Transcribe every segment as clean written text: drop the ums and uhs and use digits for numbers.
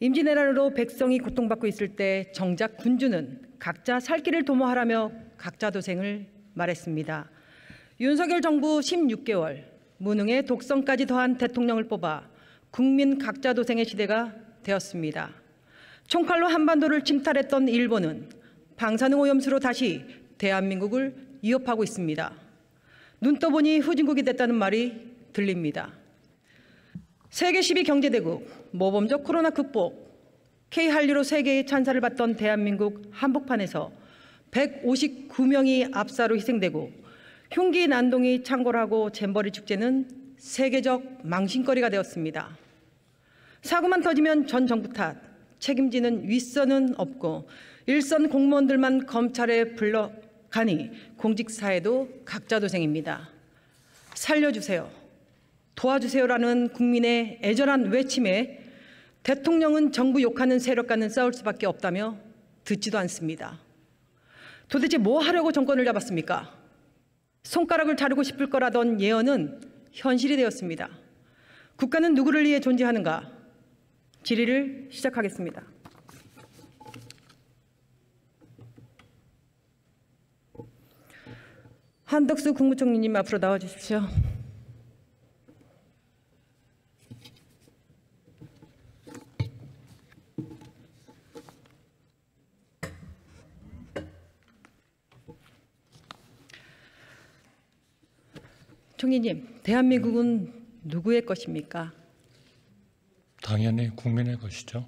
임진왜란으로 백성이 고통받고 있을 때 정작 군주는 각자 살 길을 도모하라며 각자 도생을 말했습니다. 윤석열 정부 16개월, 무능에 독성까지 더한 대통령을 뽑아 국민 각자 도생의 시대가 되었습니다. 총칼로 한반도를 침탈했던 일본은 방사능 오염수로 다시 대한민국을 위협하고 있습니다. 눈 떠보니 후진국이 됐다는 말이 들립니다. 세계 10위 경제대국, 모범적 코로나 극복, K한류로 세계의 찬사를 받던 대한민국 한복판에서 159명이 압사로 희생되고 흉기 난동이 창궐하고 잼버리 축제는 세계적 망신거리가 되었습니다. 사고만 터지면 전 정부 탓, 책임지는 윗선은 없고 일선 공무원들만 검찰에 불러가니 공직사회도 각자 도생입니다. 살려주세요, 도와주세요라는 국민의 애절한 외침에 대통령은 정부 욕하는 세력과는 싸울 수밖에 없다며 듣지도 않습니다. 도대체 뭐 하려고 정권을 잡았습니까? 손가락을 자르고 싶을 거라던 예언은 현실이 되었습니다. 국가는 누구를 위해 존재하는가? 질의를 시작하겠습니다. 한덕수 국무총리님 앞으로 나와주십시오. 총리님, 대한민국은 누구의 것입니까? 당연히 국민의 것이죠.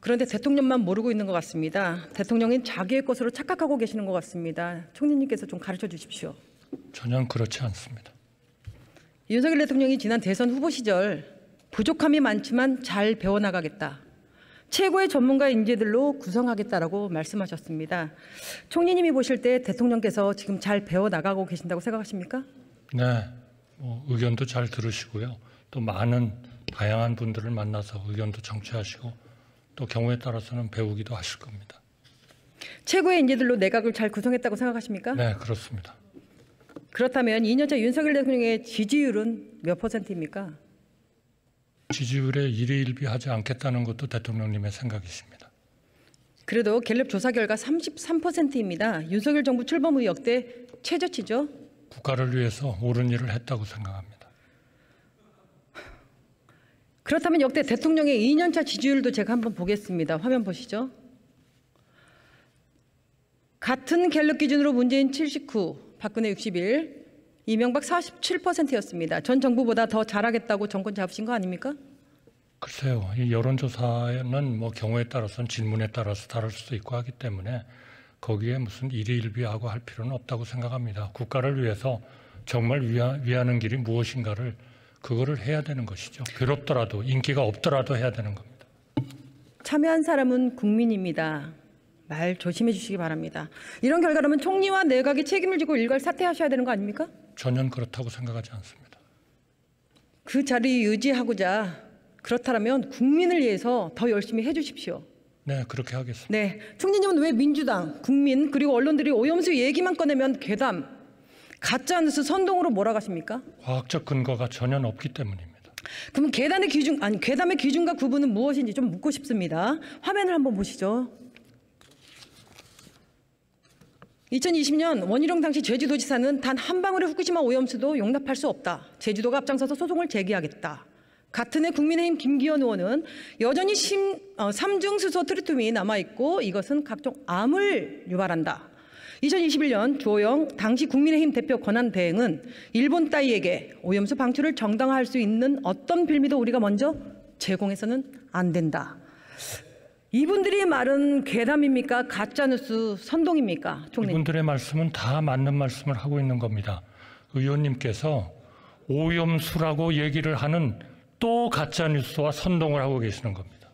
그런데 대통령만 모르고 있는 것 같습니다. 대통령은 자기의 것으로 착각하고 계시는 것 같습니다. 총리님께서 좀 가르쳐 주십시오. 전혀 그렇지 않습니다. 윤석열 대통령이 지난 대선 후보 시절 부족함이 많지만 잘 배워나가겠다, 최고의 전문가 인재들로 구성하겠다라고 말씀하셨습니다. 총리님이 보실 때 대통령께서 지금 잘 배워나가고 계신다고 생각하십니까? 네, 의견도 잘 들으시고요. 또 많은 다양한 분들을 만나서 의견도 청취하시고 또 경우에 따라서는 배우기도 하실 겁니다. 최고의 인재들로 내각을 잘 구성했다고 생각하십니까? 네, 그렇습니다. 그렇다면 2년차 윤석열 대통령의 지지율은 몇 %입니까? 지지율에 일희일비하지 않겠다는 것도 대통령님의 생각이십니다. 그래도 갤럽 조사 결과 33%입니다. 윤석열 정부 출범 후 역대 최저치죠? 국가를 위해서 옳은 일을 했다고 생각합니다. 그렇다면 역대 대통령의 2년차 지지율도 제가 한번 보겠습니다. 화면 보시죠. 같은 갤럽 기준으로 문재인 79, 박근혜 61, 이명박 47%였습니다. 전 정부보다 더 잘하겠다고 정권 잡으신 거 아닙니까? 글쎄요, 이 여론조사는 경우에 따라서는 질문에 따라서 다를 수도 있고 하기 때문에 거기에 무슨 일희일비하고 할 필요는 없다고 생각합니다. 국가를 위해서 정말 위하는 길이 무엇인가를 그거를 해야 되는 것이죠. 괴롭더라도 인기가 없더라도 해야 되는 겁니다. 참여한 사람은 국민입니다. 말 조심해 주시기 바랍니다. 이런 결과라면 총리와 내각이 책임을 지고 일괄 사퇴하셔야 되는 거 아닙니까? 전혀 그렇다고 생각하지 않습니다. 그 자리 유지하고자 그렇다면 국민을 위해서 더 열심히 해주십시오. 네, 그렇게 하겠습니다. 네, 총리님은 왜 민주당, 국민 그리고 언론들이 오염수 얘기만 꺼내면 괴담, 가짜뉴스 선동으로 몰아가십니까? 과학적 근거가 전혀 없기 때문입니다. 그럼 괴담의 기준과 구분은 무엇인지 좀 묻고 싶습니다. 화면을 한번 보시죠. 2020년 원희룡 당시 제주도지사는 단 한 방울의 후쿠시마 오염수도 용납할 수 없다, 제주도가 앞장서서 소송을 제기하겠다. 같은 해 국민의힘 김기현 의원은 여전히 삼중수소 트리튬이 남아있고 이것은 각종 암을 유발한다. 2021년 주호영 당시 국민의힘 대표 권한대행은 일본 따위에게 오염수 방출을 정당화할 수 있는 어떤 빌미도 우리가 먼저 제공해서는 안 된다. 이분들의 말은 괴담입니까? 가짜뉴스 선동입니까? 총리. 이분들의 말씀은 다 맞는 말씀을 하고 있는 겁니다. 의원님께서 오염수라고 얘기를 하는 또 가짜뉴스와 선동을 하고 계시는 겁니다.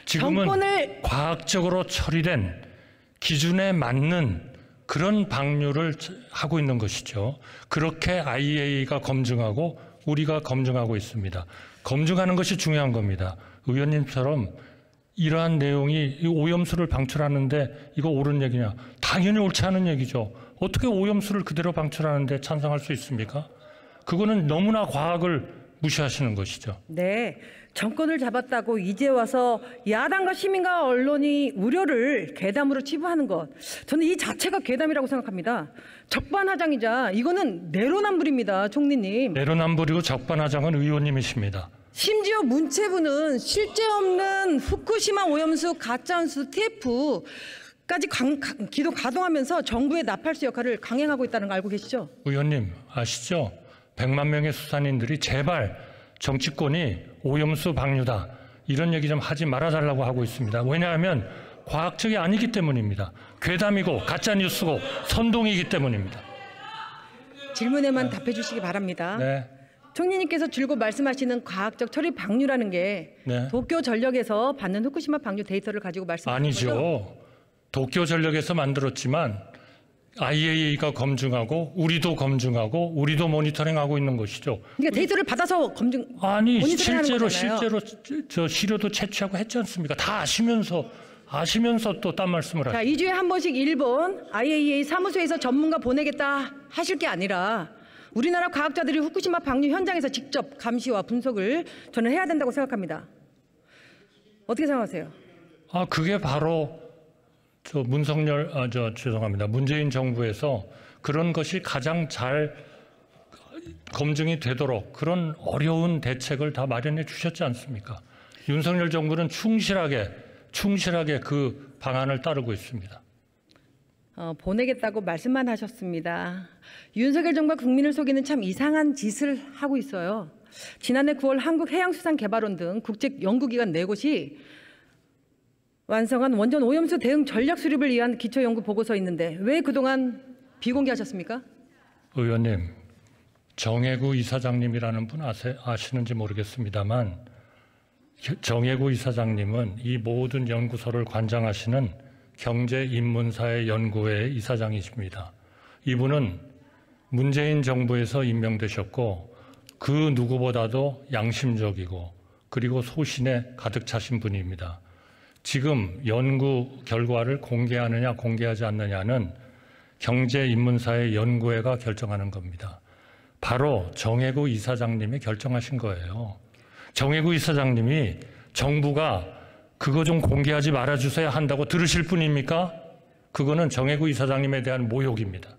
지금은 과학적으로 처리된 기준에 맞는 그런 방류를 하고 있는 것이죠. 그렇게 IAEA가 검증하고 우리가 검증하고 있습니다. 검증하는 것이 중요한 겁니다. 의원님처럼 이러한 내용이 오염수를 방출하는데 이거 옳은 얘기냐? 당연히 옳지 않은 얘기죠. 어떻게 오염수를 그대로 방출하는데 찬성할 수 있습니까? 그거는 너무나 과학을 무시하시는 것이죠. 네, 정권을 잡았다고 이제 와서 야당과 시민과 언론이 우려를 괴담으로 치부하는 것, 저는 이 자체가 괴담이라고 생각합니다. 적반하장이자 이거는 내로남불입니다, 총리님. 내로남불이고 적반하장은 의원님이십니다. 심지어 문체부는 실제 없는 후쿠시마 오염수 가짜뉴스 TF까지 기도 가동하면서 정부의 나팔수 역할을 강행하고 있다는 거 알고 계시죠? 의원님 아시죠? 100만 명의 수산인들이 제발 정치권이 오염수 방류다 이런 얘기 좀 하지 말아달라고 하고 있습니다. 왜냐하면 과학적이 아니기 때문입니다. 괴담이고 가짜뉴스고 선동이기 때문입니다. 질문에만 답해 주시기 바랍니다. 네. 총리님께서 줄곧 말씀하시는 과학적 처리 방류라는 게 네. 도쿄전력에서 받는 후쿠시마 방류 데이터를 가지고 말씀하시는 거죠? 아니죠. 도쿄전력에서 만들었지만 IAEA가 검증하고 우리도 검증하고 우리도 모니터링하고 있는 것이죠. 그러니까 데이터를 받아서 검증 아니 모니터링하는 거잖아요. 실제로 저 시료도 채취하고 했지 않습니까? 다 아시면서 또 딴 말씀을 자, 하시죠. 2주에 한 번씩 일본 IAEA 사무소에서 전문가 보내겠다 하실 게 아니라 우리나라 과학자들이 후쿠시마 방류 현장에서 직접 감시와 분석을 저는 해야 된다고 생각합니다. 어떻게 생각하세요? 그게 바로 죄송합니다. 문재인 정부에서 그런 것이 가장 잘 검증이 되도록 그런 어려운 대책을 다 마련해 주셨지 않습니까? 윤석열 정부는 충실하게 그 방안을 따르고 있습니다. 보내겠다고 말씀만 하셨습니다. 윤석열 정부가 국민을 속이는 참 이상한 짓을 하고 있어요. 지난해 9월 한국해양수산개발원 등 국제연구기관 4곳이 완성한 원전 오염수 대응 전략 수립을 위한 기초연구 보고서 있는데 왜 그동안 비공개하셨습니까? 의원님, 정혜구 이사장님이라는 분 아시는지 모르겠습니다만 정혜구 이사장님은 이 모든 연구소를 관장하시는 경제인문사의 연구회의 이사장이십니다. 이분은 문재인 정부에서 임명되셨고 그 누구보다도 양심적이고 그리고 소신에 가득 차신 분입니다. 지금 연구 결과를 공개하느냐 공개하지 않느냐는 경제인문사의 연구회가 결정하는 겁니다. 바로 정혜구 이사장님이 결정하신 거예요. 정혜구 이사장님이 정부가 그거 좀 공개하지 말아주세요 한다고 들으실 분입니까? 그거는 정혜구 이사장님에 대한 모욕입니다.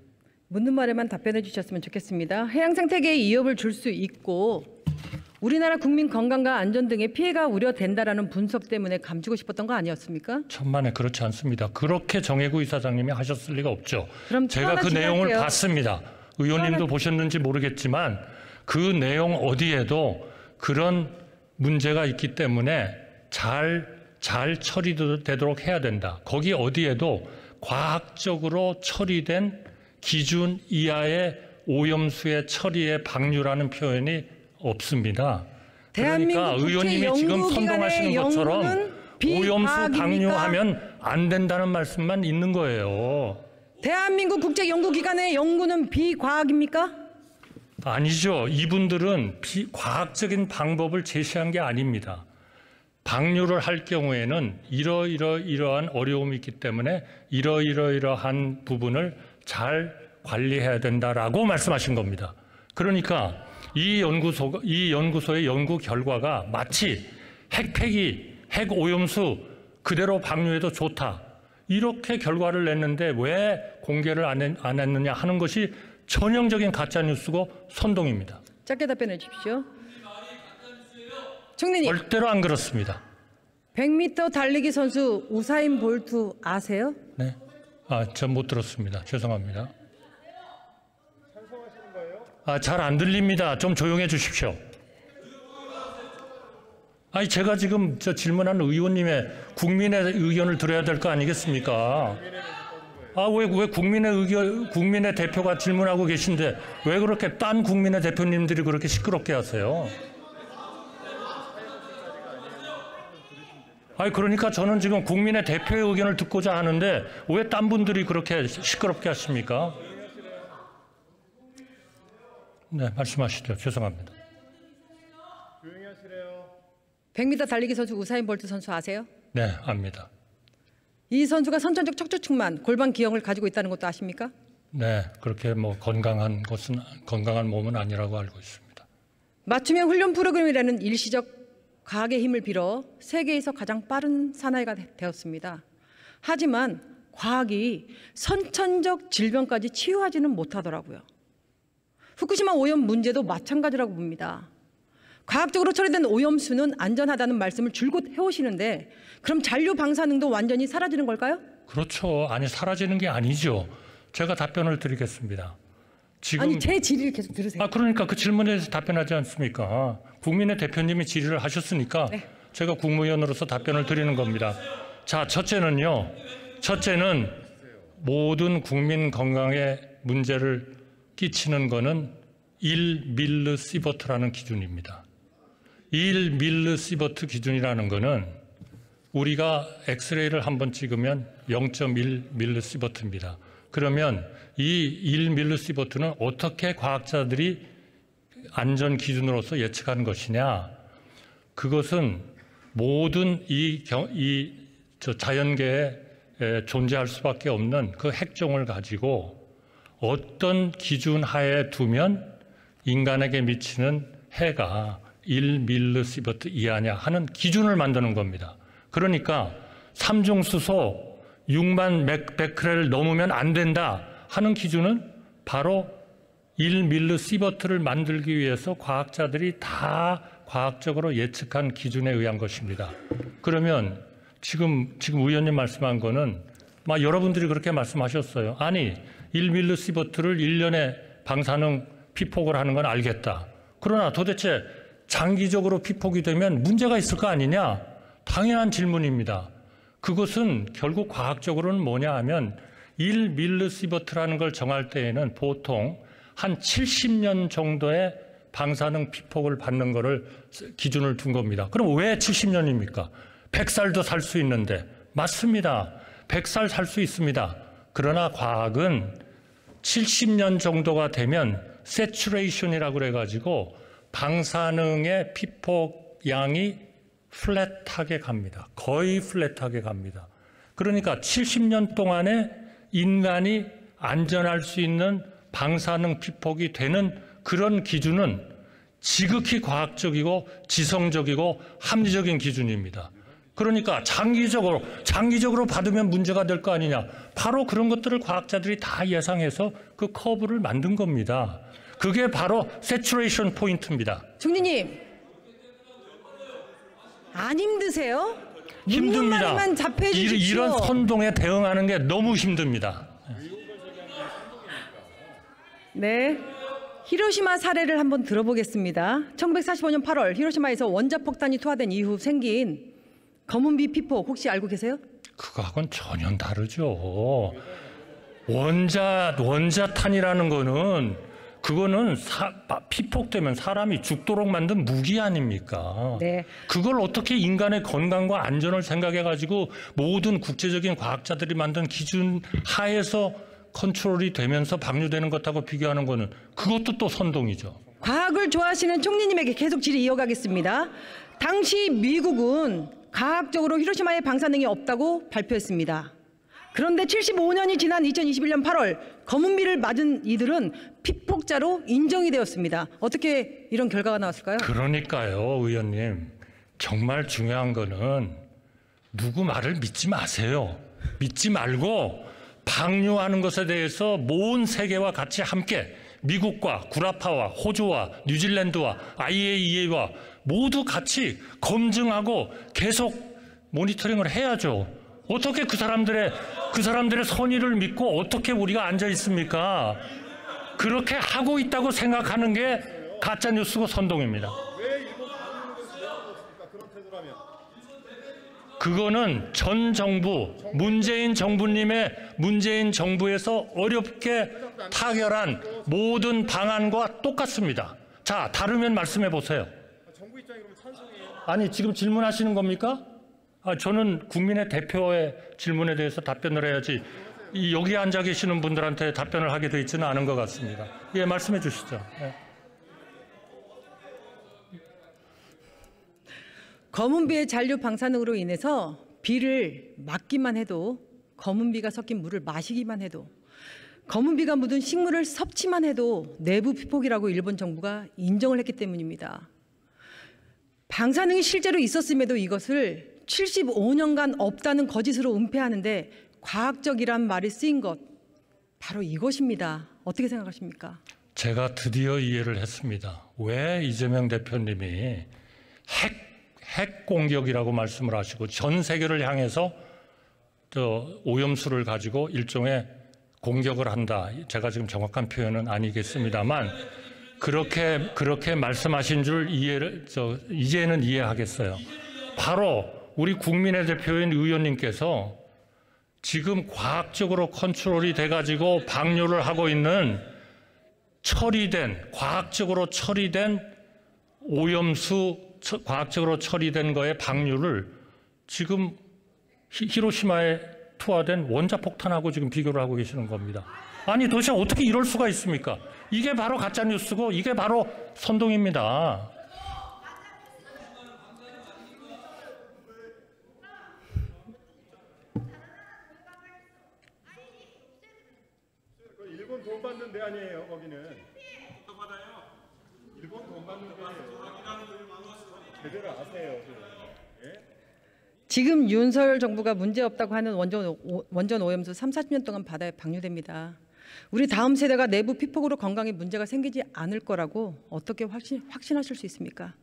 묻는 말에만 답변해 주셨으면 좋겠습니다. 해양 생태계에 위협을 줄 수 있고 우리나라 국민 건강과 안전 등의 피해가 우려된다라는 분석 때문에 감추고 싶었던 거 아니었습니까? 천만에 그렇지 않습니다. 그렇게 정혜구 이사장님이 하셨을 리가 없죠. 그럼 제가 그 내용을 봤습니다. 의원님도 보셨는지 모르겠지만 그 내용 어디에도 그런 문제가 있기 때문에 잘 처리되도록 해야 된다. 거기 어디에도 과학적으로 처리된 기준 이하의 오염수의 처리의 방류라는 표현이 없습니다. 그러니까 의원님이 지금 선동하시는 것처럼 오염수 방류하면 안 된다는 말씀만 있는 거예요. 대한민국 국제연구기관의 연구는 비과학입니까? 아니죠. 이분들은 과학적인 방법을 제시한 게 아닙니다. 방류를 할 경우에는 이러한 어려움이 있기 때문에 이러한 부분을 잘 관리해야 된다라고 말씀하신 겁니다. 그러니까 이 연구소의 연구 결과가 마치 핵 오염수 그대로 방류해도 좋다. 이렇게 결과를 냈는데 왜 공개를 안 했느냐 하는 것이 전형적인 가짜뉴스고 선동입니다. 짧게 답변해 주십시오. 총리님. 절대로 안 그렇습니다. 100m 달리기 선수 우사인 볼트 아세요? 네. 전 못 들었습니다. 죄송합니다. 잘 안 들립니다. 좀 조용해 주십시오. 제가 지금 질문한 의원님의 국민의 의견을 들어야 될 거 아니겠습니까? 왜 국민의 대표가 질문하고 계신데 왜 그렇게 딴 국민의 대표님들이 그렇게 시끄럽게 하세요? 그러니까 저는 지금 국민의 대표의 의견을 듣고자 하는데 왜 딴 분들이 그렇게 시끄럽게 하십니까? 네, 말씀하시죠. 죄송합니다. 조용히 하시래요. 100m 달리기 선수 우사인 볼트 선수 아세요? 네, 압니다. 이 선수가 선천적 척추측만, 골반 기형을 가지고 있다는 것도 아십니까? 네, 그렇게 건강한 몸은 아니라고 알고 있습니다. 맞춤형 훈련 프로그램이라는 일시적 과학의 힘을 빌어 세계에서 가장 빠른 사나이가 되었습니다. 하지만 과학이 선천적 질병까지 치유하지는 못하더라고요. 후쿠시마 오염 문제도 마찬가지라고 봅니다. 과학적으로 처리된 오염수는 안전하다는 말씀을 줄곧 해오시는데 그럼 잔류 방사능도 완전히 사라지는 걸까요? 그렇죠. 아니 사라지는 게 아니죠. 제가 답변을 드리겠습니다. 지금 아니 제 질의를 계속 들으세요. 그러니까 그 질문에 대해서 답변하지 않습니까? 국민의 대표님이 질의를 하셨으니까 네. 제가 국무위원으로서 답변을 드리는 겁니다. 자, 첫째는 모든 국민 건강에 문제를 끼치는 거는 1밀리시버트라는 기준입니다. 1밀리시버트 기준이라는 거는 우리가 엑스레이를 한번 찍으면 0.1밀리시버트입니다. 그러면 이 1밀리시버트는 어떻게 과학자들이 안전 기준으로서 예측하는 것이냐? 그것은 모든 자연계에 존재할 수밖에 없는 그 핵종을 가지고 어떤 기준 하에 두면 인간에게 미치는 해가 1밀리시버트 이하냐 하는 기준을 만드는 겁니다. 그러니까 삼중수소 6만 베크렐 넘으면 안 된다 하는 기준은 바로 1밀리시버트를 만들기 위해서 과학자들이 다 과학적으로 예측한 기준에 의한 것입니다. 그러면 지금 의원님 말씀한 거는 여러분들이 그렇게 말씀하셨어요. 아니 1밀리시버트를 1년에 방사능 피폭을 하는 건 알겠다. 그러나 도대체 장기적으로 피폭이 되면 문제가 있을 거 아니냐? 당연한 질문입니다. 그것은 결국 과학적으로는 뭐냐 하면 1밀리시버트라는 걸 정할 때에는 보통 한 70년 정도의 방사능 피폭을 받는 거를 기준을 둔 겁니다. 그럼 왜 70년입니까? 100살도 살 수 있는데. 맞습니다. 100살 살 수 있습니다. 그러나 과학은 70년 정도가 되면 세츄레이션이라고 그래가지고 방사능의 피폭량이 플랫하게 갑니다. 거의 플랫하게 갑니다. 그러니까 70년 동안에 인간이 안전할 수 있는 방사능 피폭이 되는 그런 기준은 지극히 과학적이고 지성적이고 합리적인 기준입니다. 그러니까 장기적으로 받으면 문제가 될 거 아니냐. 바로 그런 것들을 과학자들이 다 예상해서 그 커브를 만든 겁니다. 그게 바로 세츄레이션 포인트입니다. 총리님, 안 힘드세요? 힘듭니다. 이런 선동에 대응하는 게 너무 힘듭니다. 네, 히로시마 사례를 한번 들어보겠습니다. 1945년 8월 히로시마에서 원자폭탄이 투하된 이후 생긴 검은비 피폭 혹시 알고 계세요? 그거하고는 전혀 다르죠. 원자탄이라는 거는 그거는 피폭되면 사람이 죽도록 만든 무기 아닙니까? 네. 그걸 어떻게 인간의 건강과 안전을 생각해가지고 모든 국제적인 과학자들이 만든 기준 하에서 컨트롤이 되면서 방류되는 것하고 비교하는 거는 그것도 또 선동이죠. 과학을 좋아하시는 총리님에게 계속 질의 이어가겠습니다. 당시 미국은 과학적으로 히로시마에 방사능이 없다고 발표했습니다. 그런데 75년이 지난 2021년 8월 검은비를 맞은 이들은 피폭자로 인정이 되었습니다. 어떻게 이런 결과가 나왔을까요? 그러니까요, 의원님. 정말 중요한 거는 누구 말을 믿지 마세요. 믿지 말고 방류하는 것에 대해서 모든 세계와 같이 함께 미국과 구라파와 호주와 뉴질랜드와 IAEA와 모두 같이 검증하고 계속 모니터링을 해야죠. 어떻게 그 사람들의 선의를 믿고 어떻게 우리가 앉아 있습니까? 그렇게 하고 있다고 생각하는 게 가짜 뉴스고 선동입니다. 왜 일본 방류는 것을 내다보고 있습니까? 그런 태도라면. 그거는 전 정부, 문재인 정부에서 어렵게 타결한 모든 방안과 똑같습니다. 자, 다르면 말씀해 보세요. 정부 입장이 그러면 찬성이에요? 아니, 지금 질문하시는 겁니까? 저는 국민의 대표의 질문에 대해서 답변을 해야지 여기 앉아 계시는 분들한테 답변을 하게 돼 있지는 않은 것 같습니다. 예, 말씀해 주시죠. 예. 검은비의 잔류 방사능으로 인해서 비를 맞기만 해도 검은비가 섞인 물을 마시기만 해도 검은비가 묻은 식물을 섭취만 해도 내부 피폭이라고 일본 정부가 인정을 했기 때문입니다. 방사능이 실제로 있었음에도 이것을 75년간 없다는 거짓으로 은폐하는데 과학적이란 말이 쓰인 것, 바로 이것입니다. 어떻게 생각하십니까? 제가 드디어 이해를 했습니다. 왜 이재명 대표님이 핵 공격이라고 말씀을 하시고 전 세계를 향해서 오염수를 가지고 일종의 공격을 한다. 제가 지금 정확한 표현은 아니겠습니다만 그렇게 말씀하신 줄 이제는 이해하겠어요. 바로 우리 국민의 대표인 의원님께서 지금 과학적으로 컨트롤이 돼가지고 방류를 하고 있는 과학적으로 처리된 오염수, 과학적으로 처리된 거의 방류를 지금 히로시마에 투하된 원자폭탄하고 지금 비교를 하고 계시는 겁니다. 아니 도대체 어떻게 이럴 수가 있습니까? 이게 바로 가짜뉴스고 이게 바로 선동입니다. 일본 돈 받는 데 아니에요, 거기는. 돈 받아요. 일본 돈 받는 데예요. 제대로 아세요, 지금 윤석열 정부가 문제없다고 하는 원전 오염수 30-40년 동안 바다에 방류됩니다. 우리 다음 세대가 내부 피폭으로 건강에 문제가 생기지 않을 거라고 어떻게 확신하실 수 있습니까?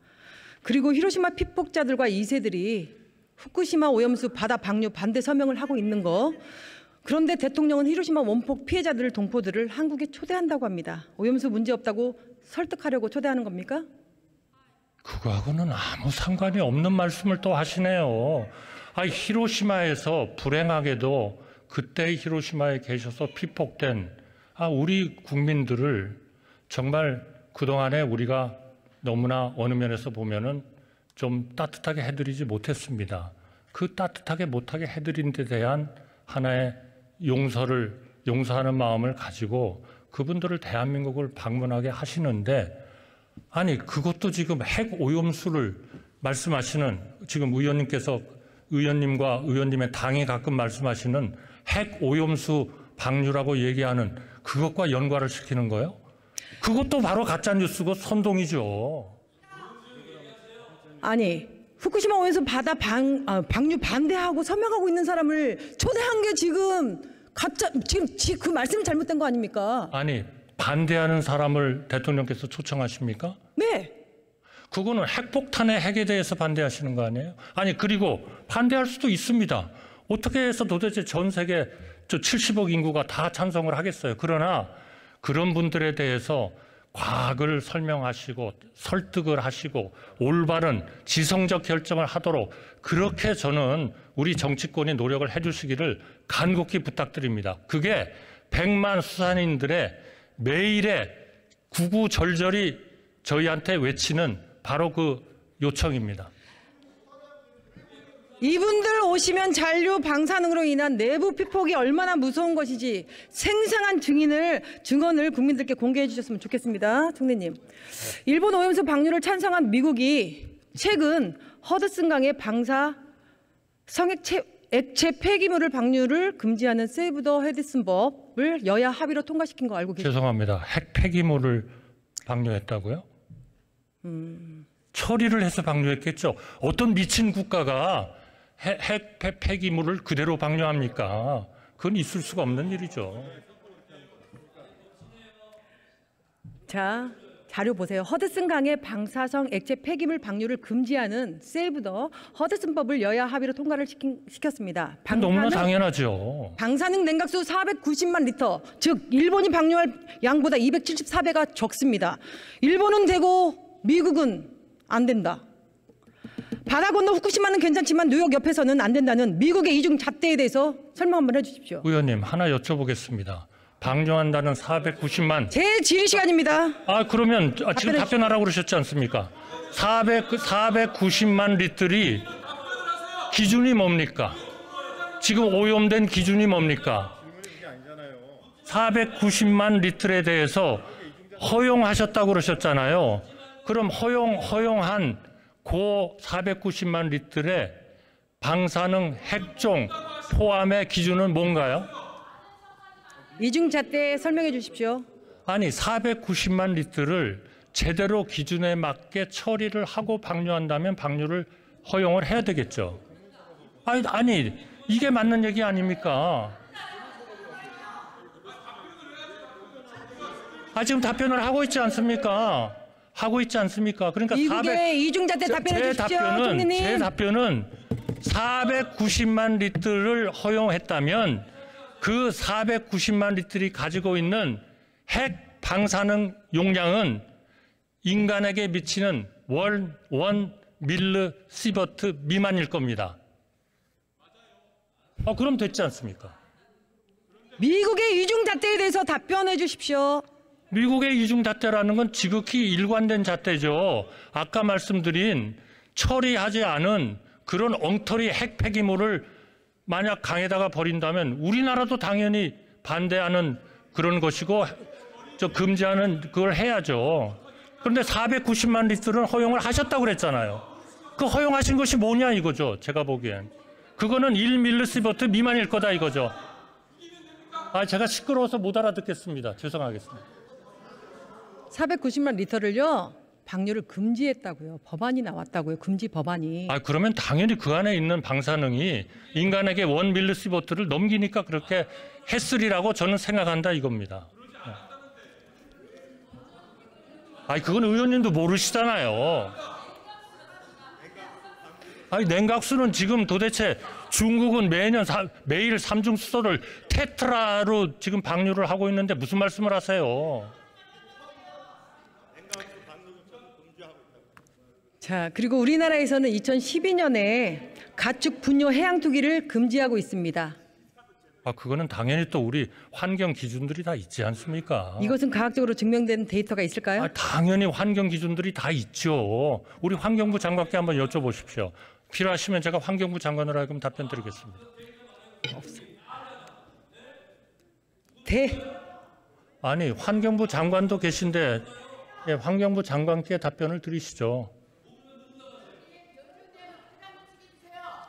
그리고 히로시마 피폭자들과 2세들이 후쿠시마 오염수 바다 방류 반대 서명을 하고 있는 거, 그런데 대통령은 히로시마 원폭 피해자들 동포들을 한국에 초대한다고 합니다. 오염수 문제없다고 설득하려고 초대하는 겁니까? 그거하고는 아무 상관이 없는 말씀을 또 하시네요. 히로시마에서 불행하게도 그때 히로시마에 계셔서 피폭된 우리 국민들을 정말 그동안에 우리가 너무나 어느 면에서 보면은 좀 따뜻하게 해드리지 못했습니다. 그 따뜻하게 못하게 해드린 데 대한 하나의 용서하는 마음을 가지고 그분들을 대한민국을 방문하게 하시는데, 아니 그것도 지금 핵 오염수를 말씀하시는, 지금 의원님과 의원님의 당이 가끔 말씀하시는 핵 오염수 방류라고 얘기하는 그것과 연관을 시키는 거예요? 그것도 바로 가짜뉴스고 선동이죠. 아니 후쿠시마 오염수 바다 방류 반대하고 서명하고 있는 사람을 초대한 게 지금 지금 그 말씀이 잘못된 거 아닙니까? 아니 반대하는 사람을 대통령께서 초청하십니까? 네. 그거는 핵폭탄의 핵에 대해서 반대하시는 거 아니에요? 아니 그리고 반대할 수도 있습니다. 어떻게 해서 도대체 전 세계 70억 인구가 다 찬성을 하겠어요. 그러나 그런 분들에 대해서 과학을 설명하시고 설득을 하시고 올바른 지성적 결정을 하도록 그렇게 저는 우리 정치권이 노력을 해주시기를 간곡히 부탁드립니다. 그게 100만 수산인들의 매일의 구구절절히 저희한테 외치는 바로 그 요청입니다. 이분들 오시면 잔류 방사능으로 인한 내부 피폭이 얼마나 무서운 것이지 생생한 증언을 국민들께 공개해 주셨으면 좋겠습니다. 총리님. 일본 오염수 방류를 찬성한 미국이 최근 허드슨강의 방사 성액체 폐기물을 방류를 금지하는 세이브 더 헤드슨법을 여야 합의로 통과시킨 거 알고 계십니까? 죄송합니다. 핵 폐기물을 방류했다고요? 처리를 해서 방류했겠죠. 어떤 미친 국가가 핵 폐기물을 그대로 방류합니까? 그건 있을 수가 없는 일이죠. 자, 자료 보세요. 허드슨 강의 방사성 액체 폐기물 방류를 금지하는 세이브 더 허드슨법을 여야 합의로 통과를 시켰습니다. 너무나 당연하죠. 방사능 냉각수 490만 리터, 즉 일본이 방류할 양보다 274배가 적습니다. 일본은 되고 미국은 안 된다. 바다 건너 후쿠시마는 괜찮지만 뉴욕 옆에서는 안 된다는 미국의 이중 잣대에 대해서 설명 한번 해주십시오. 의원님 하나 여쭤보겠습니다. 방류한다는 490만. 제 질의 시간입니다. 그러면 지금 답변하라고 그러셨지 않습니까? 490만 리터이 기준이 뭡니까? 지금 오염된 기준이 뭡니까? 490만 리터에 대해서 허용하셨다고 그러셨잖아요. 그럼 허용한 그 490만 리터의 방사능 핵종 포함의 기준은 뭔가요? 이중 잣대 설명해 주십시오. 아니 490만 리터를 제대로 기준에 맞게 처리를 하고 방류한다면 방류를 허용을 해야 되겠죠. 아니 이게 맞는 얘기 아닙니까? 지금 답변을 하고 있지 않습니까? 하고 있지 않습니까? 그러니까 미국의 이중잣대 답변해 주십시오. 총리님. 제 답변은 490만 리터를 허용했다면 그 490만 리터이 가지고 있는 핵 방사능 용량은 인간에게 미치는 원 밀리 시버트 미만일 겁니다. 그럼 됐지 않습니까? 미국의 이중잣대에 대해서 답변해 주십시오. 미국의 이중잣대라는 건 지극히 일관된 잣대죠. 아까 말씀드린 처리하지 않은 그런 엉터리 핵 폐기물을 만약 강에다가 버린다면 우리나라도 당연히 반대하는 그런 것이고 금지하는 그걸 해야죠. 그런데 490만 리터는 허용을 하셨다고 그랬잖아요. 그 허용하신 것이 뭐냐 이거죠. 제가 보기엔. 그거는 1밀리시버트 미만일 거다 이거죠. 제가 시끄러워서 못 알아듣겠습니다. 죄송하겠습니다. 490만 리터를요. 방류를 금지했다고요. 법안이 나왔다고요. 금지 법안이. 그러면 당연히 그 안에 있는 방사능이 인간에게 1밀리시버트를 넘기니까 그렇게 했으리라고 저는 생각한다 이겁니다. 그건 의원님도 모르시잖아요. 냉각수는 지금 도대체 중국은 매일 삼중수소를 테트라로 지금 방류를 하고 있는데 무슨 말씀을 하세요? 자, 그리고 우리나라에서는 2012년에 가축 분뇨 해양 투기를 금지하고 있습니다. 그거는 당연히 또 우리 환경 기준들이 다 있지 않습니까? 이것은 과학적으로 증명된 데이터가 있을까요? 당연히 환경 기준들이 다 있죠. 우리 환경부 장관께 한번 여쭤보십시오. 필요하시면 제가 환경부 장관으로 하여금 답변 드리겠습니다. 없어요. 환경부 장관도 계신데 환경부 장관께 답변을 드리시죠.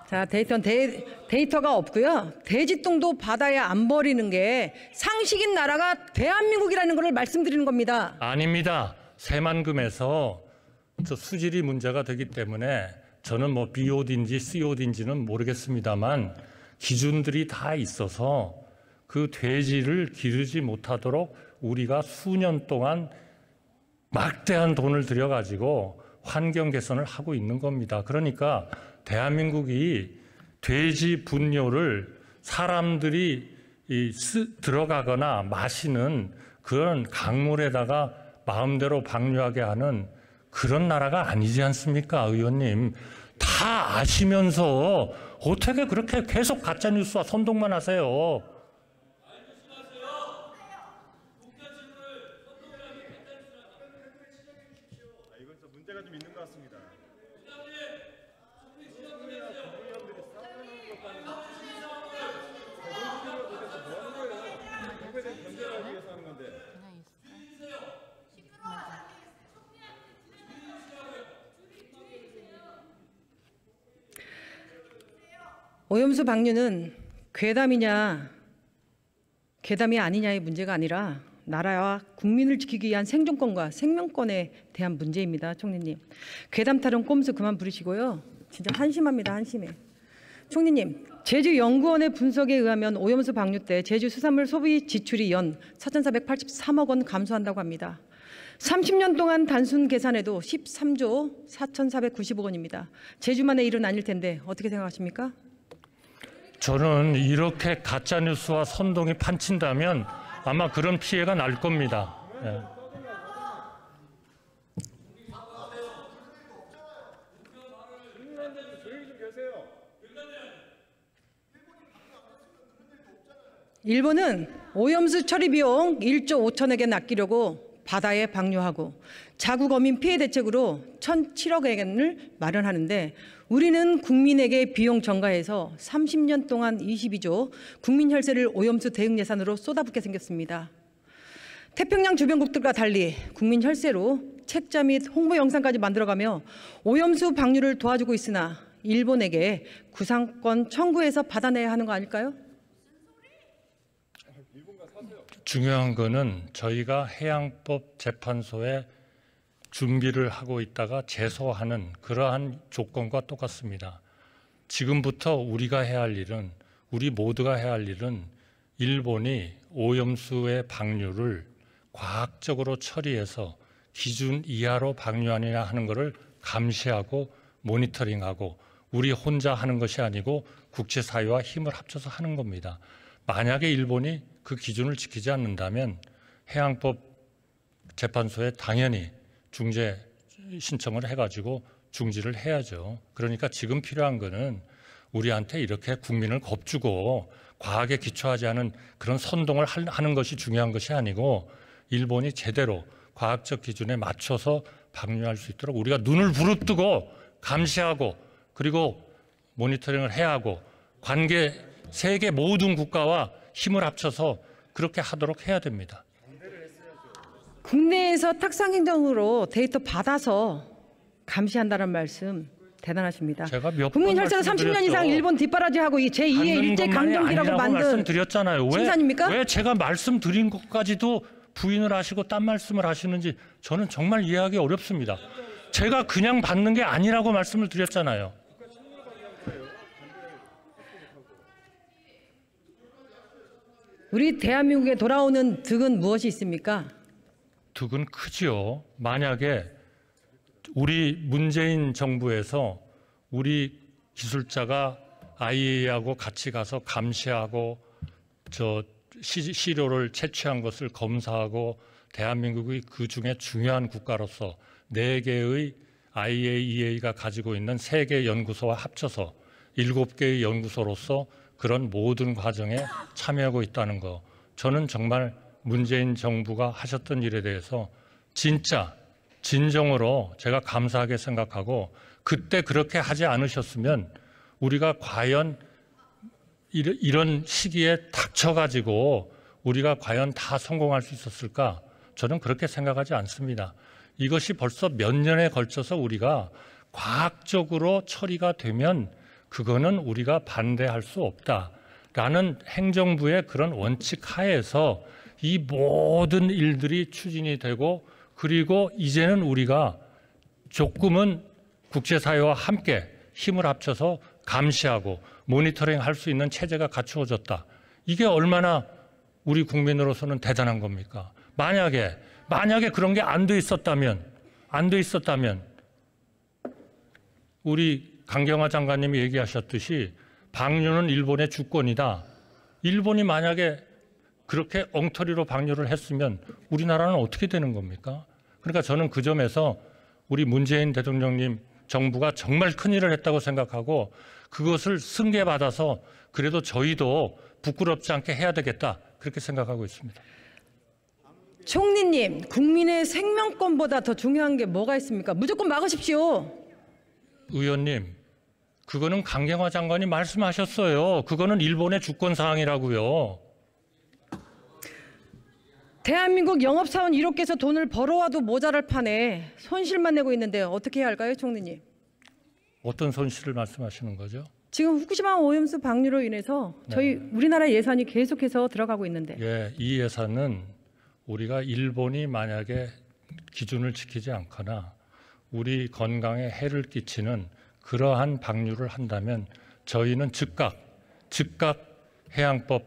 자, 데이터가 없고요. 돼지똥도 바다에 안 버리는 게 상식인 나라가 대한민국이라는 걸 말씀드리는 겁니다. 아닙니다. 새만금에서 수질이 문제가 되기 때문에 저는 BOD인지 COD인지는 모르겠습니다만 기준들이 다 있어서 그 돼지를 기르지 못하도록 우리가 수년 동안 막대한 돈을 들여가지고 환경 개선을 하고 있는 겁니다. 그러니까 대한민국이 돼지 분뇨를 사람들이 들어가거나 마시는 그런 강물에다가 마음대로 방류하게 하는 그런 나라가 아니지 않습니까, 의원님? 다 아시면서 어떻게 그렇게 계속 가짜뉴스와 선동만 하세요? 이건 좀 문제가 좀 있는 것 같습니다. 오염수 방류는 괴담이냐 괴담이 아니냐의 문제가 아니라 나라와 국민을 지키기 위한 생존권과 생명권에 대한 문제입니다. 총리님. 괴담 타령 꼼수 그만 부리시고요. 진짜 한심합니다. 한심해. 총리님. 제주연구원의 분석에 의하면 오염수 방류 때 제주 수산물 소비 지출이 연 4,483억 원 감소한다고 합니다. 30년 동안 단순 계산해도 13조 4,490억 원입니다. 제주만의 일은 아닐 텐데 어떻게 생각하십니까? 저는 이렇게 가짜뉴스와 선동이 판친다면 아마 그런 피해가 날 겁니다. 예. 일본은 오염수 처리 비용 1조 5천억엔 아끼려고 바다에 방류하고 자국 어민 피해 대책으로 1,007억 원을 마련하는데 우리는 국민에게 비용 전가해서 30년 동안 22조 국민 혈세를 오염수 대응 예산으로 쏟아붓게 생겼습니다. 태평양 주변국들과 달리 국민 혈세로 책자 및 홍보 영상까지 만들어가며 오염수 방류를 도와주고 있으나 일본에게 구상권 청구해서 받아내야 하는 거 아닐까요? 일본과 사세요. 중요한 거는 저희가 해양법 재판소에 준비를 하고 있다가 제소하는 그러한 조건과 똑같습니다. 지금부터 우리가 해야 할 일은, 우리 모두가 해야 할 일은 일본이 오염수의 방류를 과학적으로 처리해서 기준 이하로 방류하느냐 하는 것을 감시하고 모니터링하고, 우리 혼자 하는 것이 아니고 국제사회와 힘을 합쳐서 하는 겁니다. 만약에 일본이 그 기준을 지키지 않는다면 해양법 재판소에 당연히 중재 신청을 해가지고 중지를 해야죠. 그러니까 지금 필요한 거는 우리한테 이렇게 국민을 겁주고 과학에 기초하지 않은 그런 선동을 하는 것이 중요한 것이 아니고, 일본이 제대로 과학적 기준에 맞춰서 방류할 수 있도록 우리가 눈을 부릅뜨고 감시하고, 그리고 모니터링을 해야 하고, 세계 모든 국가와 힘을 합쳐서 그렇게 하도록 해야 됩니다. 국내에서 탁상행정으로 데이터 받아서 감시한다는 말씀 대단하십니다. 제가 몇 국민 번 혈세가 30년 이상 말씀드렸죠. 일본 뒷바라지하고 이 제2의 일제 강점기라고 만든 말씀드렸잖아요. 심산입니까? 왜 제가 말씀드린 것까지도 부인을 하시고 딴 말씀을 하시는지 저는 정말 이해하기 어렵습니다. 제가 그냥 받는 게 아니라고 말씀을 드렸잖아요. 우리 대한민국에 돌아오는 득은 무엇이 있습니까? 득은 크지요. 만약에 우리 문재인 정부에서 우리 기술자가 IAEA하고 같이 가서 감시하고 시료를 채취한 것을 검사하고, 대한민국이 그중에 중요한 국가로서 4개의 IAEA가 가지고 있는 3개 연구소와 합쳐서 7개의 연구소로서 그런 모든 과정에 참여하고 있다는 거, 저는 정말 문재인 정부가 하셨던 일에 대해서 진짜 진정으로 제가 감사하게 생각하고, 그때 그렇게 하지 않으셨으면 우리가 과연 이런 시기에 닥쳐가지고 우리가 과연 다 성공할 수 있었을까? 저는 그렇게 생각하지 않습니다. 이것이 벌써 몇 년에 걸쳐서 우리가 과학적으로 처리가 되면 그거는 우리가 반대할 수 없다라는 행정부의 그런 원칙 하에서 이 모든 일들이 추진이 되고, 그리고 이제는 우리가 조금은 국제사회와 함께 힘을 합쳐서 감시하고 모니터링 할 수 있는 체제가 갖추어졌다. 이게 얼마나 우리 국민으로서는 대단한 겁니까? 만약에 그런 게 안 돼 있었다면 우리 강경화 장관님이 얘기하셨듯이 방류는 일본의 주권이다. 일본이 만약에 그렇게 엉터리로 방류를 했으면 우리나라는 어떻게 되는 겁니까? 그러니까 저는 그 점에서 우리 문재인 대통령님 정부가 정말 큰일을 했다고 생각하고, 그것을 승계받아서 그래도 저희도 부끄럽지 않게 해야 되겠다, 그렇게 생각하고 있습니다. 총리님, 국민의 생명권보다 더 중요한 게 뭐가 있습니까? 무조건 막으십시오. 의원님, 그거는 강경화 장관이 말씀하셨어요. 그거는 일본의 주권 사항이라고요. 대한민국 영업사원 1호께서 돈을 벌어와도 모자랄 판에 손실만 내고 있는데 어떻게 해야 할까요, 총리님? 어떤 손실을 말씀하시는 거죠? 지금 후쿠시마 오염수 방류로 인해서 우리나라 예산이 계속해서 들어가고 있는데. 예, 이 예산은 우리가 일본이 만약에 기준을 지키지 않거나 우리 건강에 해를 끼치는 그러한 방류를 한다면 저희는 즉각 해양법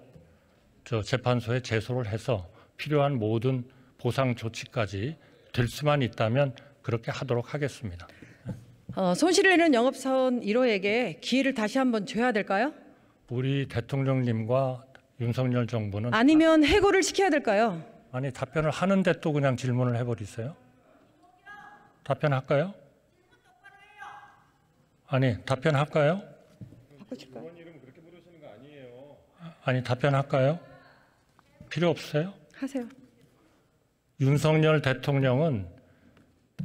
재판소에 제소를 해서 필요한 모든 보상 조치까지 될 수만 있다면 그렇게 하도록 하겠습니다. 손실을 내는 영업사원 1호에게 기회를 다시 한번 줘야 될까요? 우리 대통령님과 윤석열 정부는 아니면 해고를 시켜야 될까요? 아니, 답변을 하는데 또 그냥 질문을 해버리세요? 답변할까요? 아니, 답변할까요? 의원 이름 그렇게 부르시는 거 아니에요. 아니, 답변할까요? 필요 없어요? 하세요. 윤석열 대통령은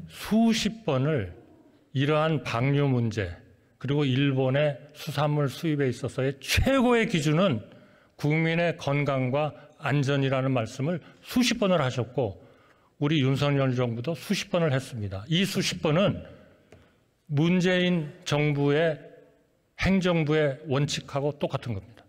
수십 번을 이러한 방류 문제, 그리고 일본의 수산물 수입에 있어서의 최고의 기준은 국민의 건강과 안전이라는 말씀을 수십 번을 하셨고, 우리 윤석열 정부도 수십 번을 했습니다. 이 수십 번은 문재인 정부의 행정부의 원칙하고 똑같은 겁니다.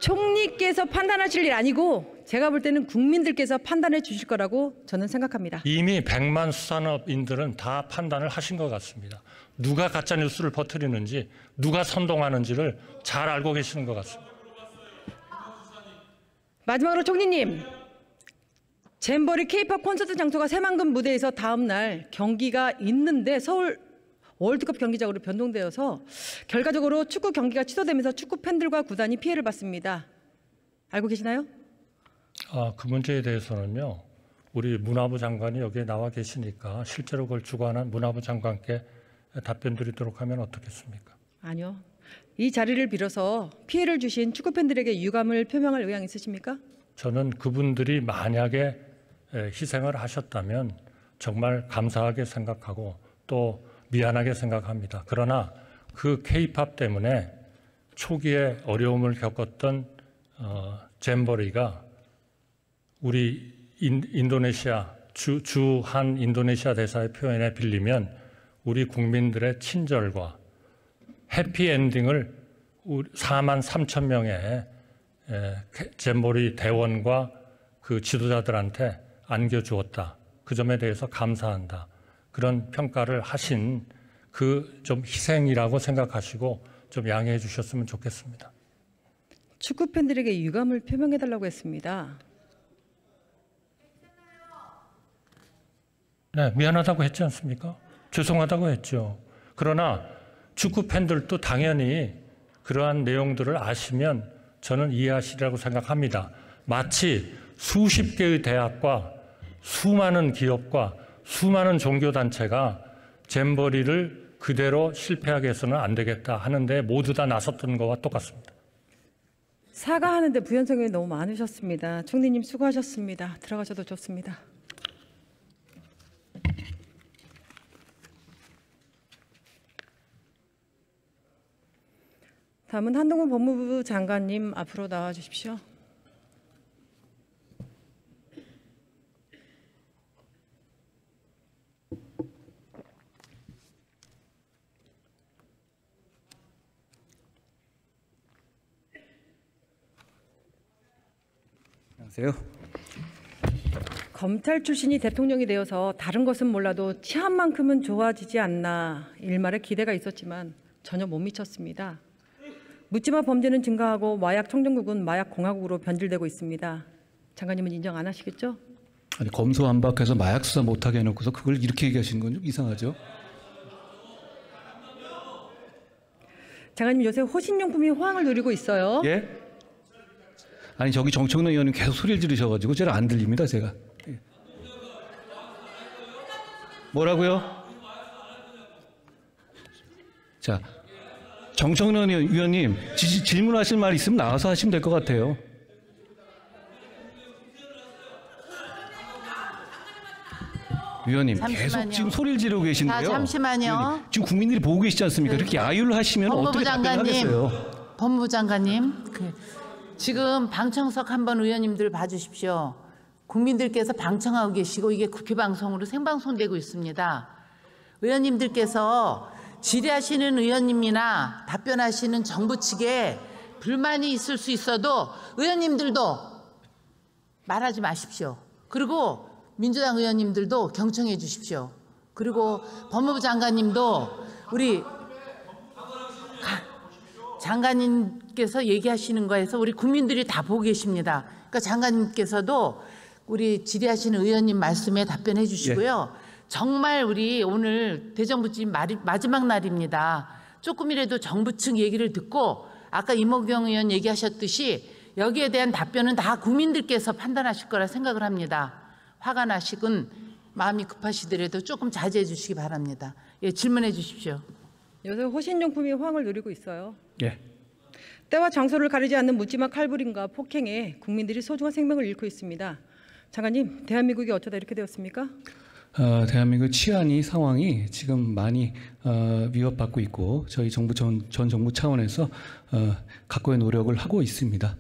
총리께서 판단하실 일 아니고 제가 볼 때는 국민들께서 판단해 주실 거라고 저는 생각합니다. 이미 100만 수산업인들은 다 판단을 하신 것 같습니다. 누가 가짜뉴스를 퍼뜨리는지, 누가 선동하는지를 잘 알고 계시는 것 같습니다. 마지막으로 총리님, 잼버리 K-팝 콘서트 장소가 새만금 무대에서 다음 날 경기가 있는데 서울 월드컵 경기장으로 변동되어서 결과적으로 축구 경기가 취소되면서 축구 팬들과 구단이 피해를 봤습니다. 알고 계시나요? 그 문제에 대해서는요, 우리 문화부 장관이 여기에 나와 계시니까 실제로 그걸 주관한 문화부 장관께 답변 드리도록 하면 어떻겠습니까? 아니요. 이 자리를 빌어서 피해를 주신 축구 팬들에게 유감을 표명할 의향 있으십니까? 저는 그분들이 만약에 희생을 하셨다면 정말 감사하게 생각하고 또 미안하게 생각합니다. 그러나 그 K-팝 때문에 초기에 어려움을 겪었던 잼버리가 우리 인도네시아 주한 인도네시아 대사의 표현에 빌리면 우리 국민들의 친절과 해피엔딩을 4만 3천 명의 잼버리 대원과 그 지도자들한테 안겨주었다. 그 점에 대해서 감사한다. 그런 평가를 하신 그 좀 희생이라고 생각하시고 좀 양해해 주셨으면 좋겠습니다. 축구 팬들에게 유감을 표명해달라고 했습니다. 네, 미안하다고 했지 않습니까? 죄송하다고 했죠. 그러나 축구 팬들도 당연히 그러한 내용들을 아시면 저는 이해하시리라고 생각합니다. 마치 수십 개의 대학과 수많은 기업과 수많은 종교단체가 잼버리를 그대로 실패하게 해서는 안 되겠다 하는데 모두 다 나섰던 것과 똑같습니다. 사과하는데 부연성이 너무 많으셨습니다. 총리님 수고하셨습니다. 들어가셔도 좋습니다. 다음은 한동훈 법무부 장관님 앞으로 나와 주십시오. 안녕하세요. 검찰 출신이 대통령이 되어서 다른 것은 몰라도 치안만큼은 좋아지지 않나 일말의 기대가 있었지만 전혀 못 미쳤습니다. 묻지마 범죄는 증가하고 마약 청정국은 마약 공화국으로 변질되고 있습니다. 장관님은 인정 안 하시겠죠? 아니 검소한박해서 마약 수사 못하게 해놓고서 그걸 이렇게 얘기하시는 건 좀 이상하죠? 장관님 요새 호신용품이 호황을 누리고 있어요. 예? 아니 저기 정청래 의원님 계속 소리를 지르셔가지고 제가 안 들립니다 제가. 예. 뭐라고요? 자, 정청래 의원님 질문하실 말 있으면 나와서 하시면 될 것 같아요. 위원님 잠시만요. 계속 지금 소리를 지르고 계신데요. 자, 잠시만요. 위원님, 지금 국민들이 보고 계시지 않습니까? 이렇게 야유를 하시면 어떻게 답변하겠어요? 법무부 장관님, 지금 방청석 한번 의원님들 봐주십시오. 국민들께서 방청하고 계시고 이게 국회 방송으로 생방송되고 있습니다. 의원님들께서 질의하시는 의원님이나 답변하시는 정부 측에 불만이 있을 수 있어도 의원님들도 말하지 마십시오. 그리고 민주당 의원님들도 경청해 주십시오. 그리고 법무부 장관님도 우리 장관님께서 얘기하시는 거에서 우리 국민들이 다 보고 계십니다. 그러니까 장관님께서도 우리 질의하시는 의원님 말씀에 답변해 주시고요. 정말 우리 오늘 대정부집 마지막 날입니다. 조금이라도 정부 측 얘기를 듣고 아까 이모경 의원 얘기하셨듯이 여기에 대한 답변은 다 국민들께서 판단하실 거라 생각을 합니다. 화가 나시군 마음이 급하시더라도 조금 자제해 주시기 바랍니다. 예, 질문해 주십시오. 요새 호신용품이 호황을 누리고 있어요. 예. 때와 장소를 가리지 않는 묻지마 칼부림과 폭행에 국민들이 소중한 생명을 잃고 있습니다. 장관님, 대한민국이 어쩌다 이렇게 되었습니까? 대한민국 치안이 상황이 지금 많이 위협받고 있고 저희 정부 전 정부 차원에서 각고의 노력을 하고 있습니다.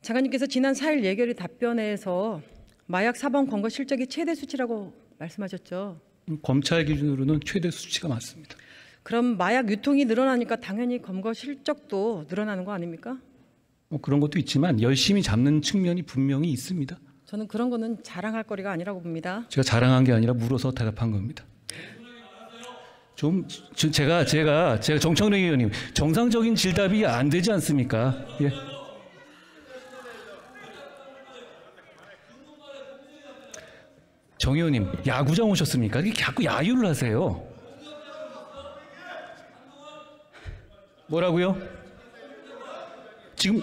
장관님께서 지난 4일 예결위 답변에서 마약 사범 검거 실적이 최대 수치라고 말씀하셨죠. 검찰 기준으로는 최대 수치가 맞습니다. 그럼 마약 유통이 늘어나니까 당연히 검거 실적도 늘어나는 거 아닙니까? 뭐 그런 것도 있지만 열심히 잡는 측면이 분명히 있습니다. 저는 그런 거는 자랑할 거리가 아니라고 봅니다. 제가 자랑한 게 아니라 물어서 대답한 겁니다. 제가 정청래 의원님 정상적인 질답이 안 되지 않습니까? 예. 정 의원님 야구장 오셨습니까? 이게 자꾸 야유를 하세요. 뭐라고요? 지금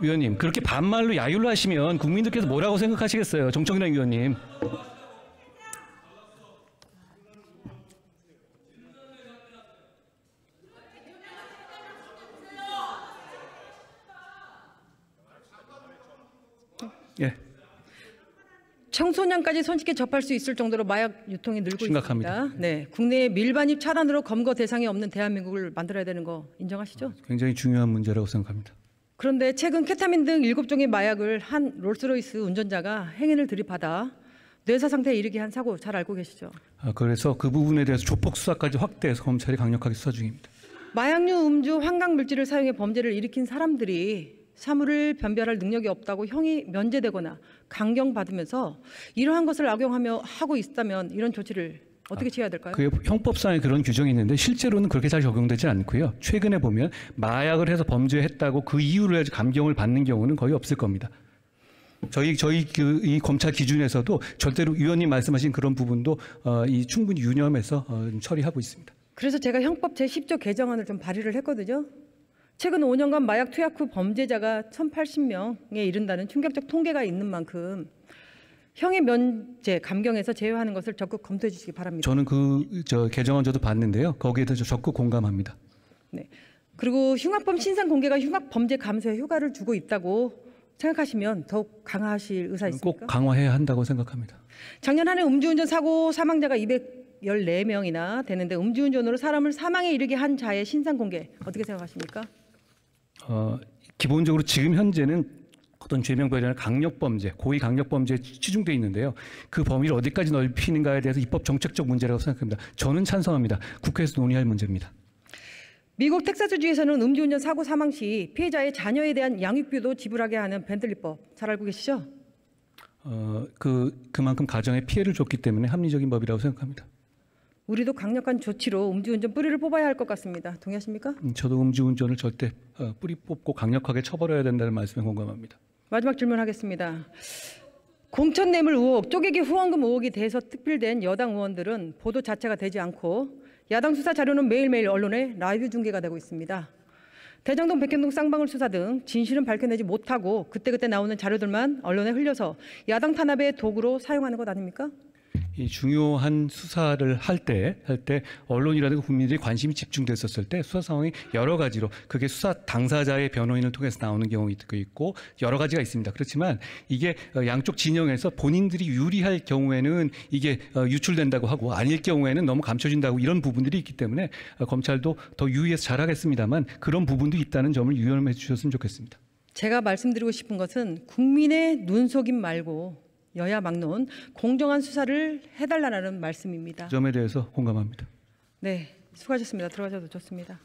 의원님 그렇게 반말로 야유를 하시면 국민들께서 뭐라고 생각하시겠어요? 정청래 의원님. 예. 청소년까지 손쉽게 접할 수 있을 정도로 마약 유통이 늘고 심각합니다. 있습니다. 네, 국내 밀반입 차단으로 검거 대상이 없는 대한민국을 만들어야 되는 거 인정하시죠? 굉장히 중요한 문제라고 생각합니다. 그런데 최근 케타민 등 7종의 마약을 한 롤스로이스 운전자가 행인을 들이받아 뇌사 상태에 이르게 한 사고 잘 알고 계시죠? 그래서 그 부분에 대해서 조폭 수사까지 확대해서 검찰이 강력하게 수사 중입니다. 마약류, 음주, 환각 물질을 사용해 범죄를 일으킨 사람들이 사물을 변별할 능력이 없다고 형이 면제되거나 강경받으면서 이러한 것을 하고 있다면 이런 조치를 어떻게 취해야 될까요? 그 형법상에 그런 규정이 있는데 실제로는 그렇게 잘 적용되지 않고요. 최근에 보면 마약을 해서 범죄했다고 그 이유로 해서 감경을 받는 경우는 거의 없을 겁니다. 저희 이 검찰 기준에서도 절대로 위원님 말씀하신 그런 부분도 충분히 유념해서 처리하고 있습니다. 그래서 제가 형법 제10조 개정안을 좀 발의를 했거든요. 최근 5년간 마약 투약 후 범죄자가 1,080명에 이른다는 충격적 통계가 있는 만큼 형의 면제, 감경에서 제외하는 것을 적극 검토해 주시기 바랍니다. 저는 개정안 저도 봤는데요. 거기에 대해서 적극 공감합니다. 네. 그리고 흉악범 신상 공개가 흉악 범죄 감소에 효과를 주고 있다고 생각하시면 더욱 강화하실 의사 있습니까? 꼭 강화해야 한다고 생각합니다. 작년 한 해 음주운전 사고 사망자가 214명이나 되는데 음주운전으로 사람을 사망에 이르게 한 자의 신상 공개 어떻게 생각하십니까? 기본적으로 지금 현재는 어떤 죄명별이나 강력범죄, 고의 강력범죄에 치중되어 있는데요. 그 범위를 어디까지 넓히는가에 대해서 입법 정책적 문제라고 생각합니다. 저는 찬성합니다. 국회에서 논의할 문제입니다. 미국 텍사스주에서는 음주운전 사고 사망 시 피해자의 자녀에 대한 양육비도 지불하게 하는 벤틀리법 잘 알고 계시죠? 그만큼 가정에 피해를 줬기 때문에 합리적인 법이라고 생각합니다. 우리도 강력한 조치로 음주운전 뿌리를 뽑아야 할 것 같습니다. 동의하십니까? 저도 음주운전을 절대 뿌리 뽑고 강력하게 처벌해야 된다는 말씀에 공감합니다. 마지막 질문하겠습니다. 공천뇌물 의혹, 쪼개기 후원금 의혹이 돼서 특필된 여당 의원들은 보도 자체가 되지 않고 야당 수사 자료는 매일매일 언론에 라이브 중계가 되고 있습니다. 대장동, 백현동 쌍방울 수사 등 진실은 밝혀내지 못하고 그때그때 나오는 자료들만 언론에 흘려서 야당 탄압의 도구로 사용하는 것 아닙니까? 이 중요한 수사를 할 때 언론이라든가 국민들이 관심이 집중됐었을 때 수사 상황이 여러 가지로 그게 수사 당사자의 변호인을 통해서 나오는 경우도 있고 여러 가지가 있습니다. 그렇지만 이게 양쪽 진영에서 본인들이 유리할 경우에는 이게 유출된다고 하고 아닐 경우에는 너무 감춰진다고 이런 부분들이 있기 때문에 검찰도 더 유의해서 잘하겠습니다만 그런 부분도 있다는 점을 유념해 주셨으면 좋겠습니다. 제가 말씀드리고 싶은 것은 국민의 눈속임 말고 여야 막론 공정한 수사를 해달라는 말씀입니다. 그 점에 대해서 공감합니다. 네, 수고하셨습니다. 들어가셔도 좋습니다.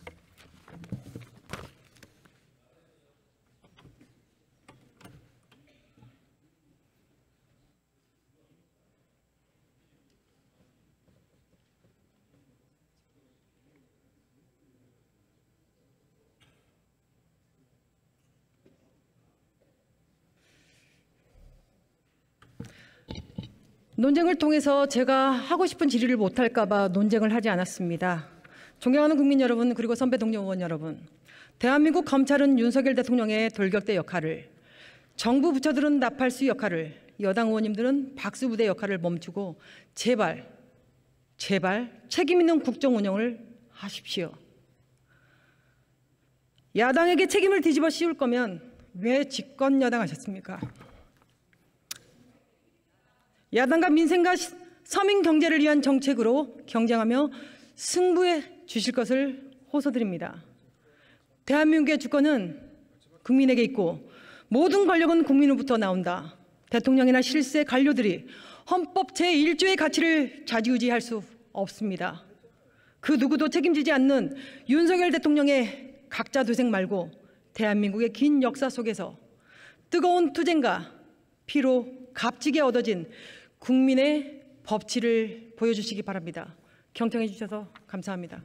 논쟁을 통해서 제가 하고 싶은 질의를 못할까 봐 논쟁을 하지 않았습니다. 존경하는 국민 여러분 그리고 선배 동료 의원 여러분, 대한민국 검찰은 윤석열 대통령의 돌격대 역할을, 정부 부처들은 나팔수 역할을, 여당 의원님들은 박수부대 역할을 멈추고 제발 책임 있는 국정 운영을 하십시오. 야당에게 책임을 뒤집어 씌울 거면 왜 집권 여당 하셨습니까? 야당과 민생과 서민 경제를 위한 정책으로 경쟁하며 승부해 주실 것을 호소드립니다. 대한민국의 주권은 국민에게 있고 모든 권력은 국민으로부터 나온다. 대통령이나 실세 관료들이 헌법 제1조의 가치를 좌지우지할 수 없습니다. 그 누구도 책임지지 않는 윤석열 대통령의 각자 도생 말고 대한민국의 긴 역사 속에서 뜨거운 투쟁과 피로 값지게 얻어진 국민의 법치를 보여주시기 바랍니다. 경청해 주셔서 감사합니다.